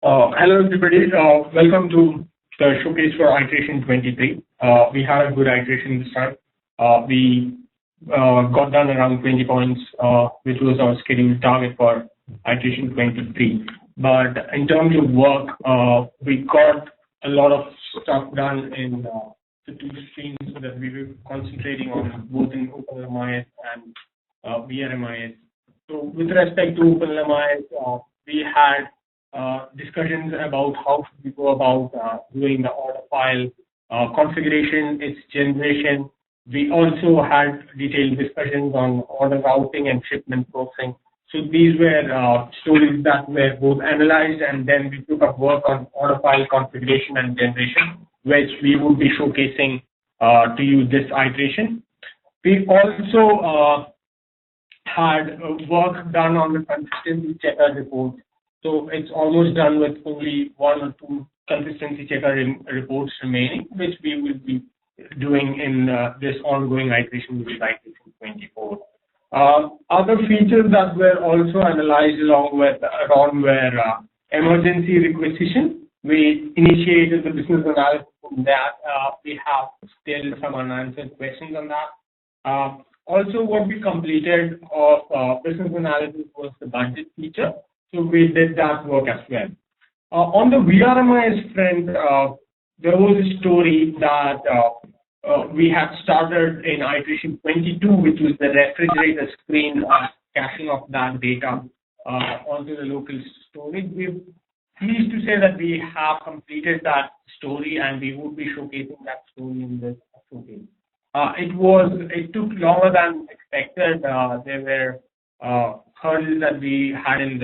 Hello, everybody. Welcome to the showcase for iteration 23. We had a good iteration this time. We got done around 20 points, which was our scheduled target for iteration 23. But in terms of work, we got a lot of stuff done in the two streams that we were concentrating on, both in OpenLMIS and VRMIS. So with respect to OpenLMIS, we had discussions about how should we go about doing the order file configuration, its generation. We also had detailed discussions on order routing and shipment processing. So these were stories that were both analyzed, and then we took up work on order file configuration and generation, which we would be showcasing to you this iteration. We also had work done on the consistency checker report. So it's almost done with only one or two consistency checker reports remaining, which we will be doing in this ongoing iteration, which is iteration 24. Other features that were also analyzed along were emergency requisition. We initiated the business analysis on that. We have still some unanswered questions on that. Also, what we completed of business analysis was the budget feature. So we did that work as well. On the VRMIS front, there was a story that we had started in iteration 22, which was the refrigerator screen caching of that data onto the local storage. We're pleased to say that we have completed that story, and we would be showcasing that story in this showcase. It took longer than expected. There were hurdles that we hadn't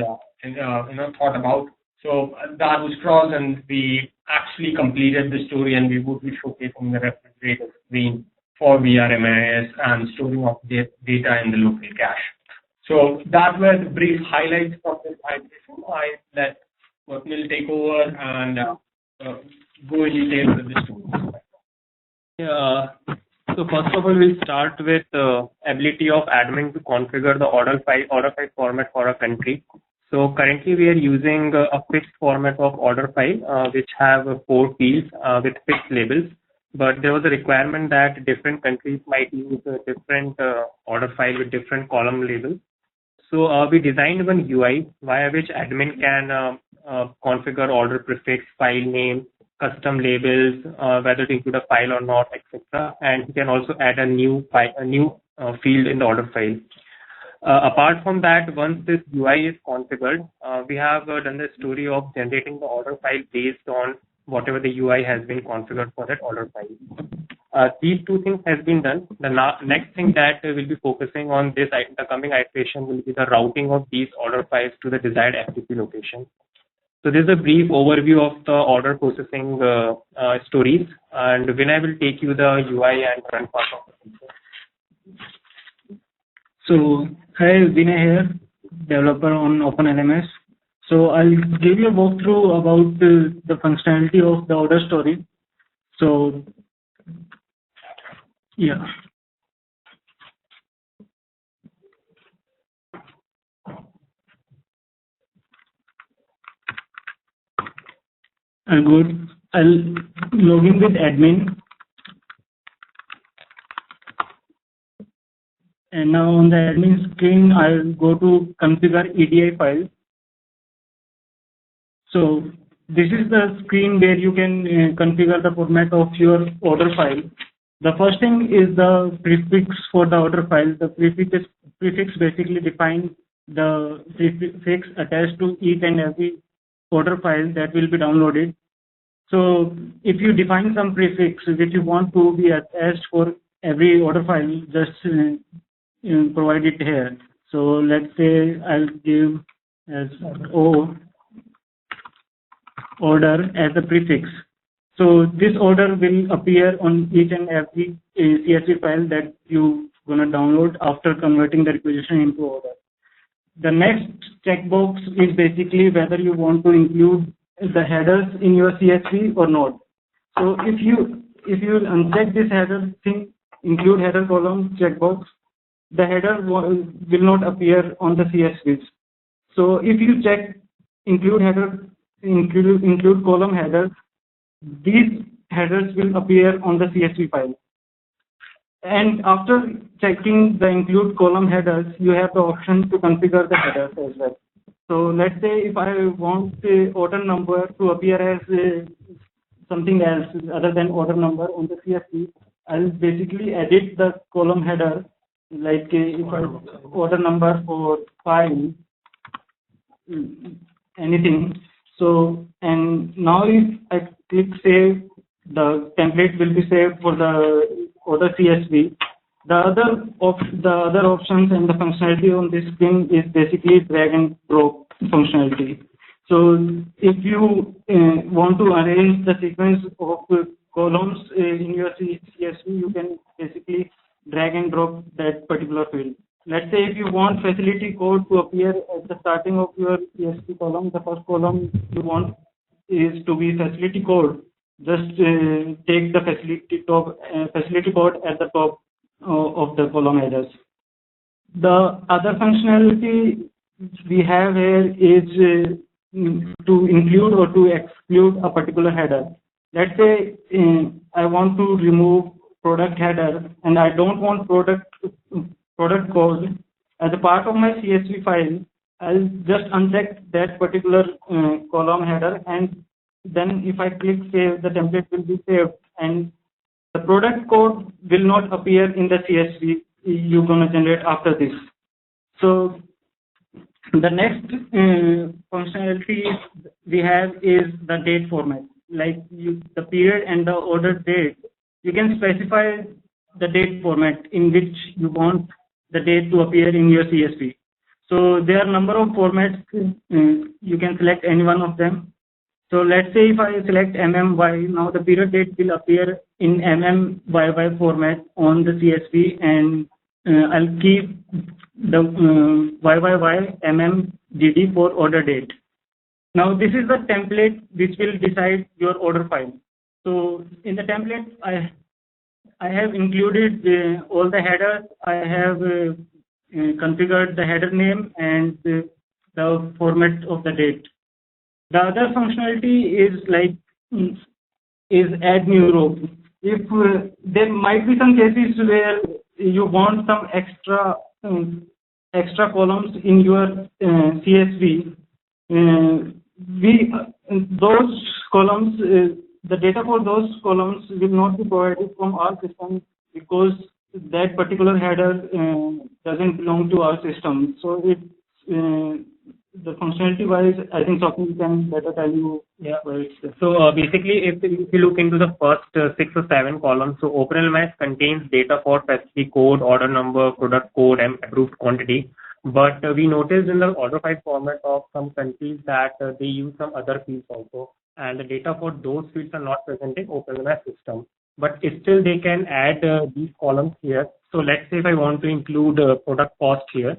thought about. So that was crossed, and we actually completed the story, and we would be showcasing the refrigerator screen for VRMIS and storing of data in the local cache. So that were the brief highlights of this iteration. I let Swapnil take over and go in detail with the story. Yeah. So first of all, we'll start with the ability of admin to configure the order file format for a country. So currently we are using a fixed format of order file, which have 4 fields with fixed labels. But there was a requirement that different countries might use a different order file with different column labels. So we designed one UI via which admin can configure order prefix, file name, custom labels, whether to include a file or not, etc. And he can also add a new field in the order file. Apart from that, once this UI is configured, we have done the story of generating the order file based on whatever the UI has been configured for that order file. These two things has been done. The next thing that we'll be focusing on the coming iteration will be the routing of these order files to the desired FTP location. So this is a brief overview of the order processing stories, and Vinay will take you the UI and front part of the feature. So, hi, Vinay here, developer on OpenLMIS. So I'll give you a walkthrough about the functionality of the order story. So, yeah. I'll log in with admin. And now on the admin screen, I'll go to configure EDI file. So this is the screen where you can configure the format of your order file. The first thing is the prefix for the order file. The prefix basically defines the prefix attached to each and every order file that will be downloaded. So if you define some prefix which you want to be attached for every order file, just provide it here. So let's say I'll give as O order as a prefix. So this order will appear on each and every CSV file that you gonna download after converting the requisition into order. The next checkbox is basically whether you want to include the headers in your CSV or not. So if you uncheck this header thing, include header column checkbox, the header will not appear on the CSVs. So if you check include header include column headers, these headers will appear on the CSV file. And after checking the include column headers, you have the option to configure the headers as well. So let's say if I want the order number to appear as something else other than order number on the CSV, I'll basically edit the column header, like if I order number for file, anything. So, and now if I click save, the template will be saved for the order CSV. The other options and the functionality on this screen is basically drag and drop functionality. So if you want to arrange the sequence of columns in your CSV, you can basically drag and drop that particular field. Let's say if you want facility code to appear at the starting of your CSV column, the first column you want is to be facility code. Just take the facility code at the top of the column headers. The other functionality we have here is to include or to exclude a particular header. Let's say I want to remove product header and I don't want product code as a part of my CSV file. I'll just uncheck that particular column header, and then if I click save, the template will be saved and the product code will not appear in the CSV you're going to generate after this. So the next functionality we have is the date format. Like the period and the order date, you can specify the date format in which you want the date to appear in your CSV. So there are a number of formats. You can select any one of them. So let's say if I select MMY, now the period date will appear in MMYY format on the CSV, and I'll keep the YYY MMGD for order date. Now this is the template which will decide your order file. So in the template, I have included all the headers. I have configured the header name and the format of the date. The other functionality is add new row. If there might be some cases where you want some extra columns in your CSV, those columns, the data for those columns will not be provided from our system because that particular header doesn't belong to our system. So it's the functionality wise, I think Swapnil can better tell you. Yeah. So basically, if you look into the first 6 or 7 columns, so OpenLMIS contains data for facility code, order number, product code, and approved quantity. But we noticed in the order file format of some countries that they use some other fields also, and the data for those fields are not present in OpenLMIS system. But still, they can add these columns here. So let's say if I want to include product cost here.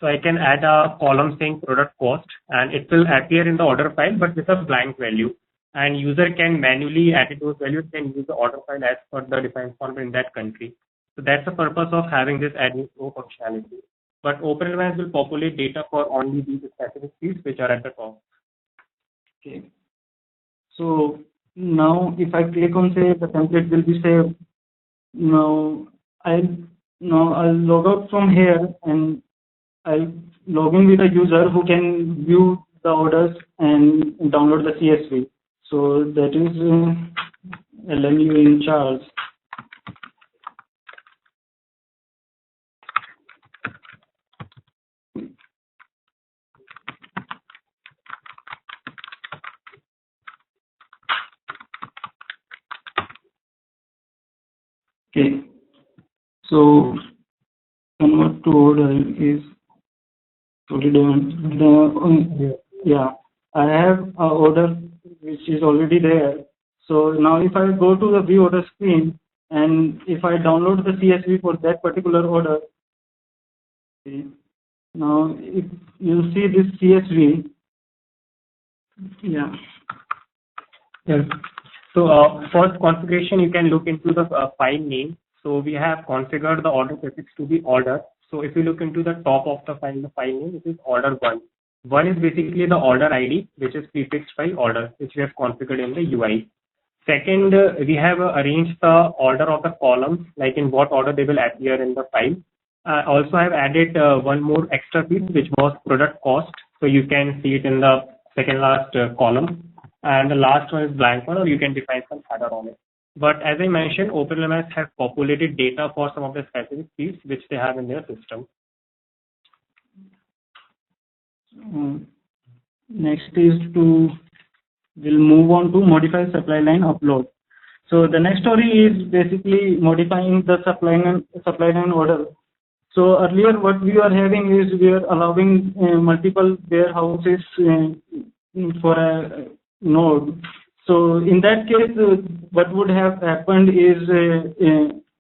So I can add a column saying product cost, and it will appear in the order file, but with a blank value. And user can manually edit those values and use the order file as per the defined format in that country. So that's the purpose of having this add new row functionality. But OpenLMIS will populate data for only these specific fields which are at the top. Okay. So now if I click on save, the template will be saved. Now I'll log out from here and I'll log in with a user who can view the orders and download the CSV. So that is LMU in Charles. Okay. So convert to order is already done. Yeah, I have an order which is already there. So now if I go to the view order screen and if I download the CSV for that particular order, okay, now if you see this CSV, yeah. Yes. So first configuration, you can look into the file name. So we have configured the order prefix to be order. So if you look into the top of the file name, it is order 1. One is basically the order ID, which is prefixed by order, which we have configured in the UI. Second, we have arranged the order of the columns, like in what order they will appear in the file. Also, I've added one more extra piece, which was product cost. So you can see it in the second last column. And the last one is blank one, or you can define some header on it. But as I mentioned, OpenLMIS has populated data for some of the specific fields which they have in their system. Next is we'll move on to modify supply line upload. So the next story is basically modifying the supply line order. So earlier what we are having is we are allowing multiple warehouses for a node. So in that case, what would have happened is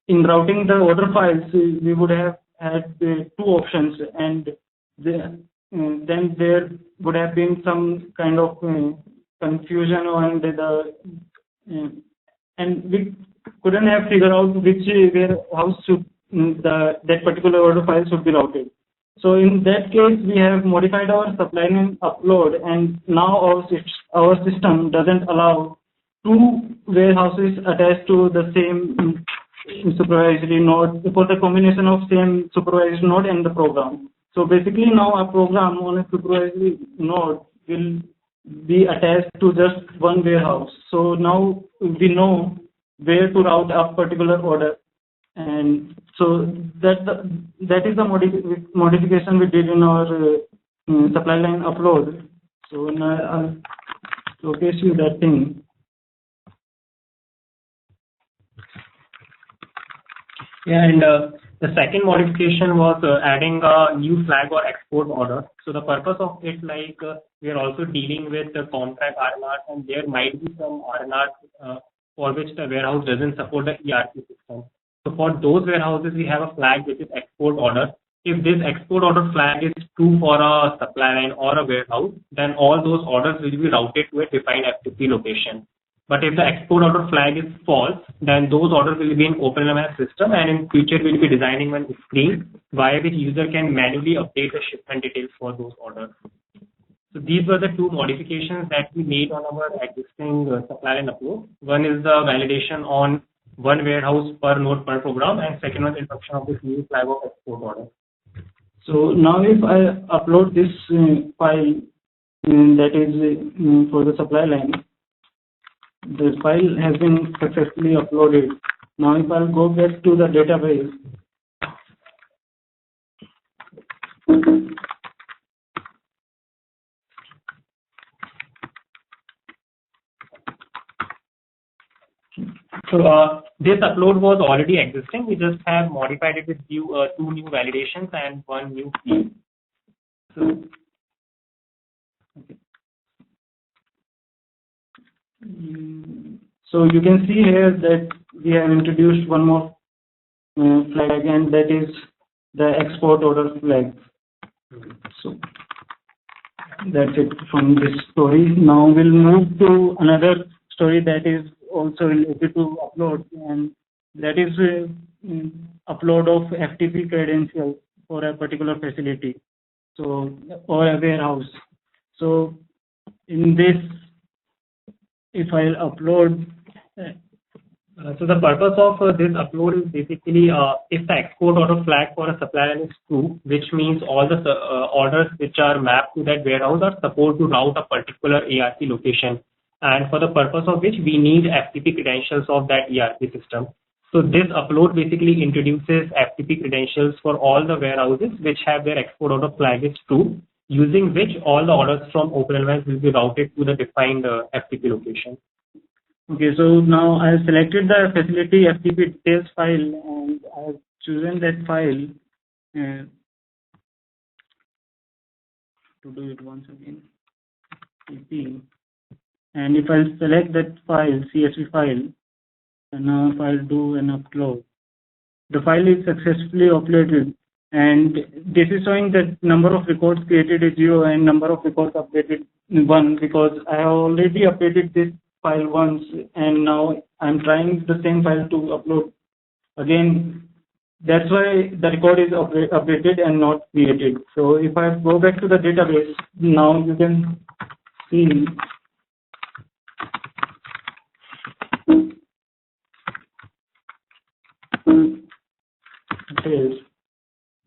in routing the order files, we would have had two options, and then there would have been some kind of confusion on and we couldn't have figured out which warehouse should that particular order file should be routed. So in that case, we have modified our supply line upload, and now our system doesn't allow two warehouses attached to the same supervisory node for the combination of same supervisory node and the program. So basically now our program on a supervisory node will be attached to just one warehouse. So now we know where to route a particular order. And so that is the modification we did in our supply line upload. So now I'll showcase you that thing. Yeah, and the second modification was adding a new flag or export order. So the purpose of it, like we are also dealing with the contract RNR, and there might be some RNR for which the warehouse doesn't support the ERP system. So for those warehouses, we have a flag which is export order. If this export order flag is true for a supply line or a warehouse, then all those orders will be routed to a defined FTP location. But if the export order flag is false, then those orders will be in OpenLMIS system, and in future we'll be designing one screen via which user can manually update the shipment details for those orders. So these were the two modifications that we made on our existing supply line upload. One is the validation on one warehouse per node per program, and second one, introduction of this new flag of export order. So now if I upload this file that is for the supply line, the file has been successfully uploaded. Now if I'll go back to the database, so this upload was already existing. We just have modified it with two new validations and one new field. So, okay. So you can see here that we have introduced one more flag, and that is the export order flag. So that's it from this story. Now we'll move to another story that is also related to upload, and that is upload of FTP credentials for a particular facility, so or a warehouse. So in this, if I upload, so the purpose of this upload is basically if the export order flag for a supplier is true, which means all the orders which are mapped to that warehouse are supposed to route a particular ERP location, and for the purpose of which we need FTP credentials of that ERP system. So this upload basically introduces FTP credentials for all the warehouses which have their export order flag is true, using which all the orders from OpenLMIS will be routed to the defined FTP location. Okay, so now I have selected the facility FTP details file, and I have chosen that file. To do it once again, FTP. And if I select that file, CSV file, and now if I'll do an upload, the file is successfully uploaded, and this is showing that number of records created is 0 and number of records updated 1, because I have already updated this file once, and now I'm trying the same file to upload again That's why the record is updated and not created. So if I go back to the database, now you can see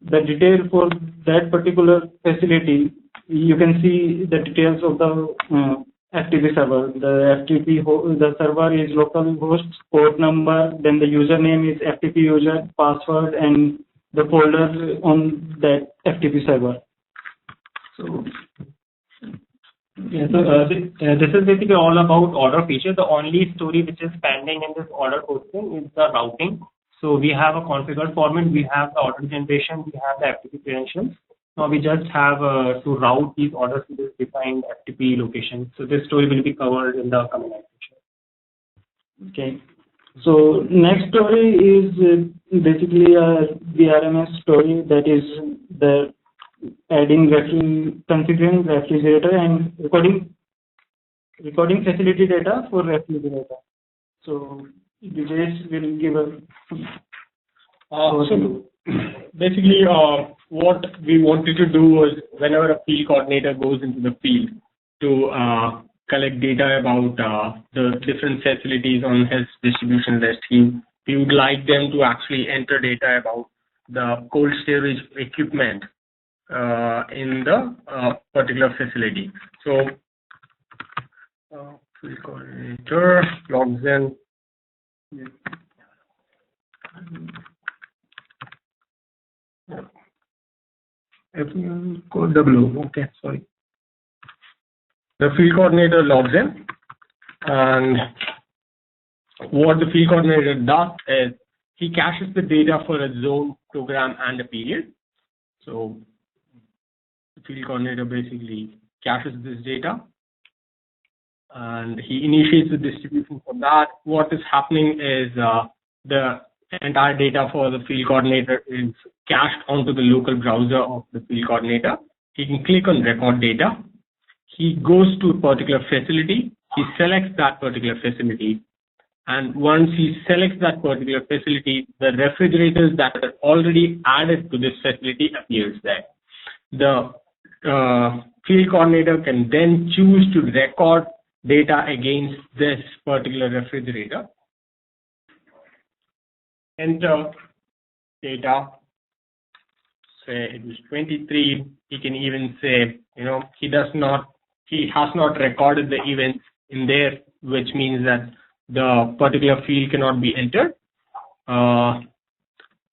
the detail for that particular facility. You can see the details of the FTP server. The server is localhost port number, then the username is FTP user, password, and the folder on that FTP server. So, yeah, so this is basically all about order feature. The only story which is pending in this order posting is the routing. So we have a configured format, we have the order generation, we have the FTP credentials. Now we just have to route these orders to this defined FTP location. So this story will be covered in the coming lecture. Okay. So next story is basically a VRMS story, that is the adding configuring refrigerator and recording facility data for refrigerator. So Vijay will give a so basically what we wanted to do was, whenever a field coordinator goes into the field to collect data about the different facilities on his distribution list, we would like them to actually enter data about the cold storage equipment in the particular facility. So field coordinator logs in. Code W. Okay, sorry. The field coordinator logs in, and what the field coordinator does is he caches the data for a zone, program, and a period. So the field coordinator basically caches this data, and he initiates the distribution for that. What is happening is the entire data for the field coordinator is cached onto the local browser of the field coordinator. He can click on record data. He goes to a particular facility. He selects that particular facility. And once he selects that particular facility, the refrigerators that are already added to this facility appears there. The field coordinator can then choose to record data against this particular refrigerator. Enter data, say it was 23. He can even say, he has not recorded the events in there, which means that the particular field cannot be entered.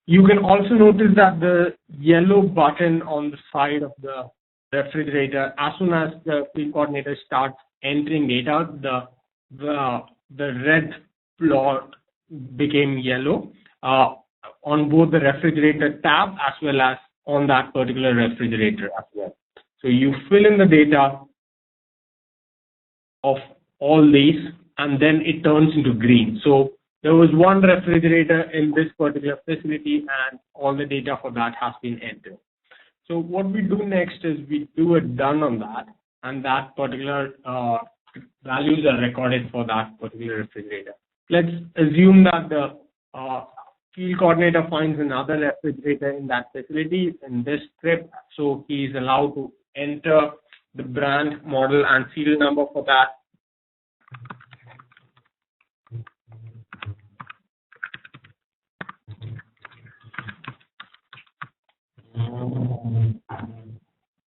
You can also notice that the yellow button on the side of the refrigerator, as soon as the field coordinator starts entering data, the red plot became yellow on both the refrigerator tab as well as on that particular refrigerator as well. So you fill in the data of all these, and then it turns into green. So there was one refrigerator in this particular facility, and all the data for that has been entered. So what we do next is we do a done on that, and that particular values are recorded for that particular refrigerator. Let's assume that the field coordinator finds another refrigerator in that facility in this script, so he is allowed to enter the brand, model, and serial number for that.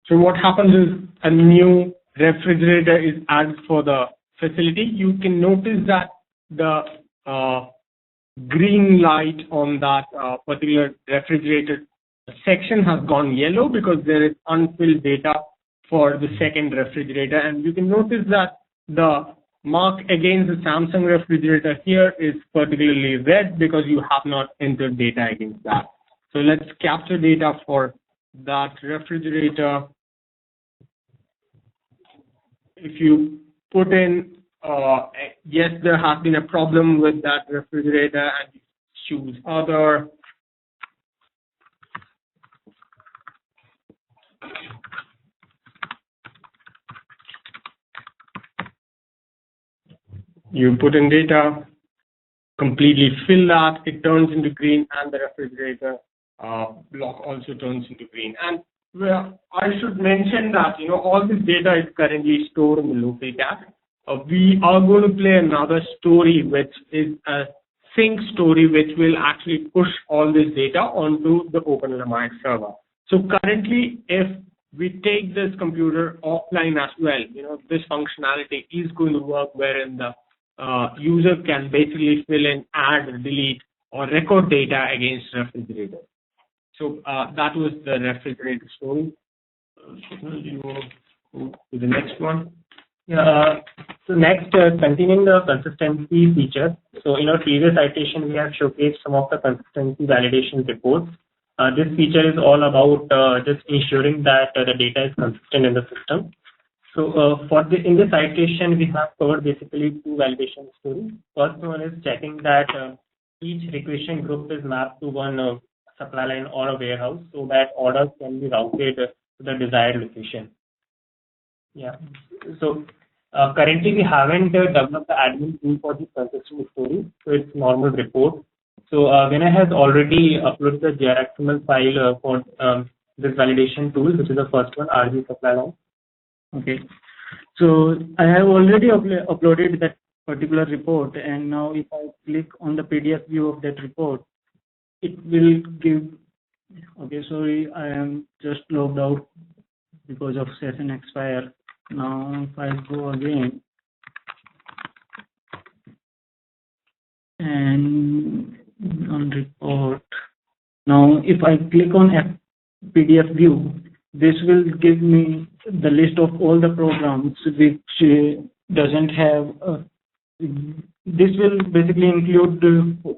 So what happens is a new refrigerator is added for the facility. You can notice that the green light on that particular refrigerator section has gone yellow because there is unfilled data for the second refrigerator, and you can notice that the mark against the Samsung refrigerator here is particularly red because you have not entered data against that. So let's capture data for that refrigerator. If you put in yes, there has been a problem with that refrigerator, and you choose other. You put in data, completely fill that, it turns into green, and the refrigerator block also turns into green. And well, I should mention that all this data is currently stored in the local cache. We are going to play another story, which is a sync story, which will actually push all this data onto the OpenLMIS server. So currently, if we take this computer offline as well, this functionality is going to work wherein the user can basically fill in, add, delete, or record data against refrigerator. So that was the refrigerator story. You go to the next one. Yeah. So next, continuing the consistency feature. So in our previous iteration, we have showcased some of the consistency validation reports. This feature is all about just ensuring that the data is consistent in the system. So in this iteration, we have covered basically two validation stories. First one is checking that each requisition group is mapped to one supply line or a warehouse, so that orders can be routed to the desired location. Yeah. So currently we haven't developed the admin tool for this consistent story, so it's normal report. So Vinay has already uploaded the JRXML file for this validation tool, which is the first one, RG supply line. Okay. So I have already uploaded that particular report, and now if I click on the PDF view of that report, it will give. Okay, sorry, I am just logged out because of session expire. Now if I go again and on report, now if I click on PDF view, this will give me the list of all the programs which doesn't have. This will basically include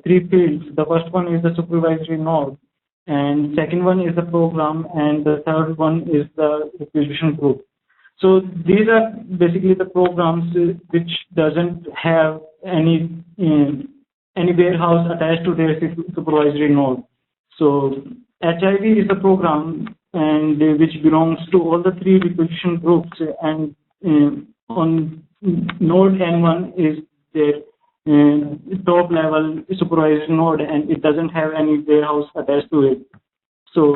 three fields. The first one is the supervisory node, and second one is the program, and the third one is the requisition group. So these are basically the programs which doesn't have any warehouse attached to their supervisory node. So HIV is the program and which belongs to all the three requisition groups, and on node N1 is their top level supervisory node, and it doesn't have any warehouse attached to it. So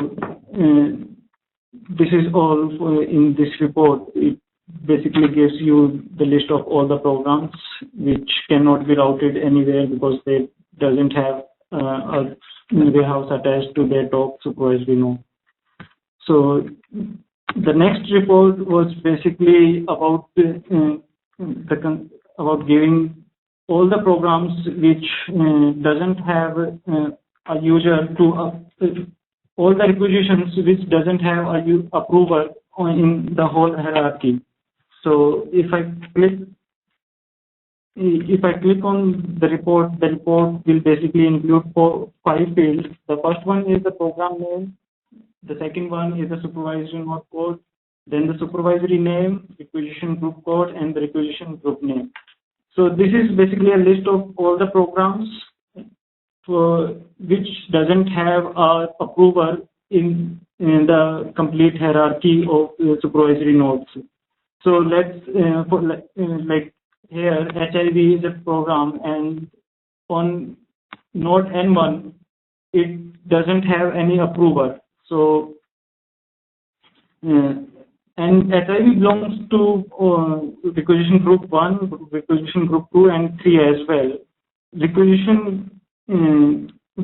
this is all in this report. It basically gives you the list of all the programs which cannot be routed anywhere because they doesn't have a warehouse attached to their top supervisory node. So the next report was basically about about giving all the programs which doesn't have a user to all the requisitions which doesn't have a approver in the whole hierarchy. So if I click on the report will basically include 5 fields. The first one is the program name. The second one is the supervisory node code. Then the supervisory name, requisition group code, and the requisition group name. So this is basically a list of all the programs which doesn't have a approver in the complete hierarchy of supervisory nodes. So let's like here HIV is a program, and on node N1 it doesn't have any approver. So and HIV belongs to requisition group 1, requisition group 2, and 3 as well. Requisition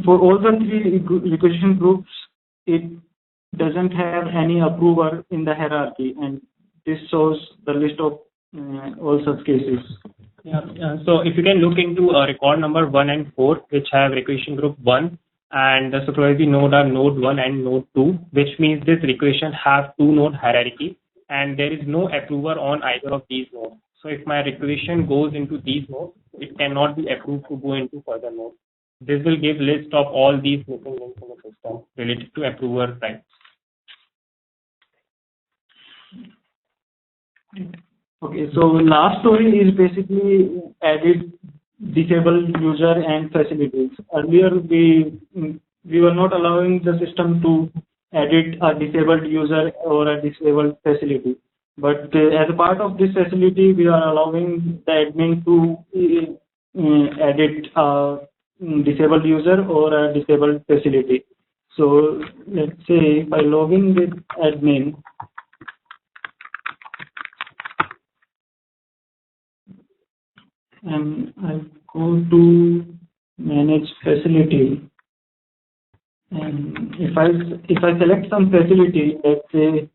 for all the 3 requisition groups, it doesn't have any approver in the hierarchy, and this shows the list of all such cases. Yeah. So if you can look into record number 1 and 4, which have requisition group 1, and the supervisory node are node 1 and node 2, which means this requisition have 2 node hierarchy, and there is no approver on either of these nodes. So if my requisition goes into these nodes, it cannot be approved to go into further nodes. This will give list of all these missing links in the system related to approver rights. Okay, so last story is basically added disabled user and facilities. Earlier we were not allowing the system to edit a disabled user or a disabled facility, but as a part of this facility we are allowing the admin to edit a disabled user or a disabled facility. So let's say if I log in with admin, and I go to manage facility, and if I select some facility, let's say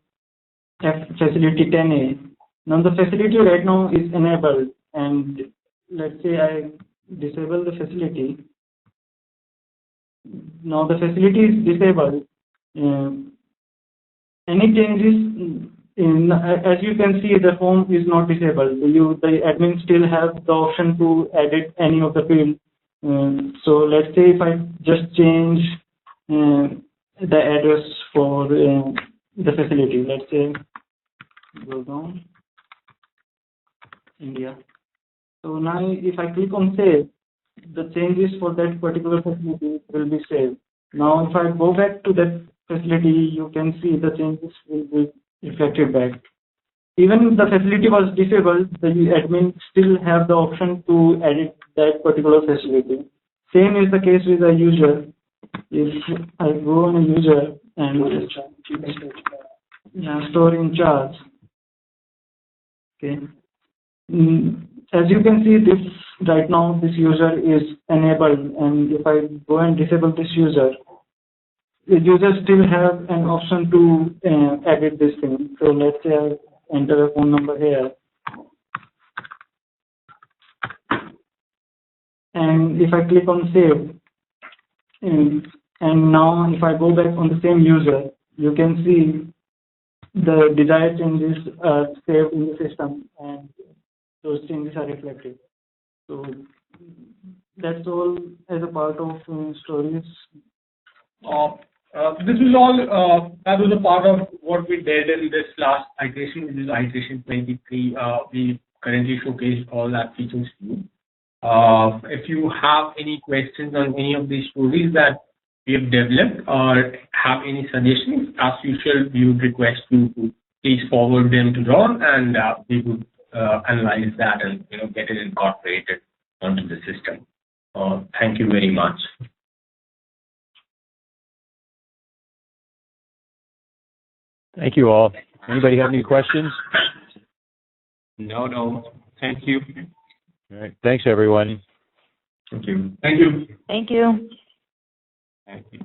facility 10A, now the facility right now is enabled, and let's say I disable the facility. Now the facility is disabled. Any changes as you can see, the form is not disabled. The admin still have the option to edit any of the field. So let's say if I just change the address for the facility, let's say go down India. So now if I click on save, the changes for that particular facility will be saved. Now if I go back to that facility, you can see the changes will be reflected back. Even if the facility was disabled, the admin still have the option to edit that particular facility. Same is the case with a user. If I go on a user and store in charge, okay. As you can see, this right now this user is enabled, and if I go and disable this user, the user still have an option to edit this thing. So let's say I enter a phone number here, and if I click on save, and now if I go back on the same user, you can see the desired changes are saved in the system, and those changes are reflected. So that's all as a part of stories. This was all, that was a part of what we did in this last iteration, which is iteration 23. We currently showcased all that features to you. If you have any questions on any of these stories that we have developed or have any suggestions, as usual, we would request you to please forward them to Ron, and we would analyze that and get it incorporated onto the system. Thank you very much. Thank you all. Anybody have any questions? No. Thank you. All right. Thanks, everyone. Thank you. Thank you. Thank you. Thank you.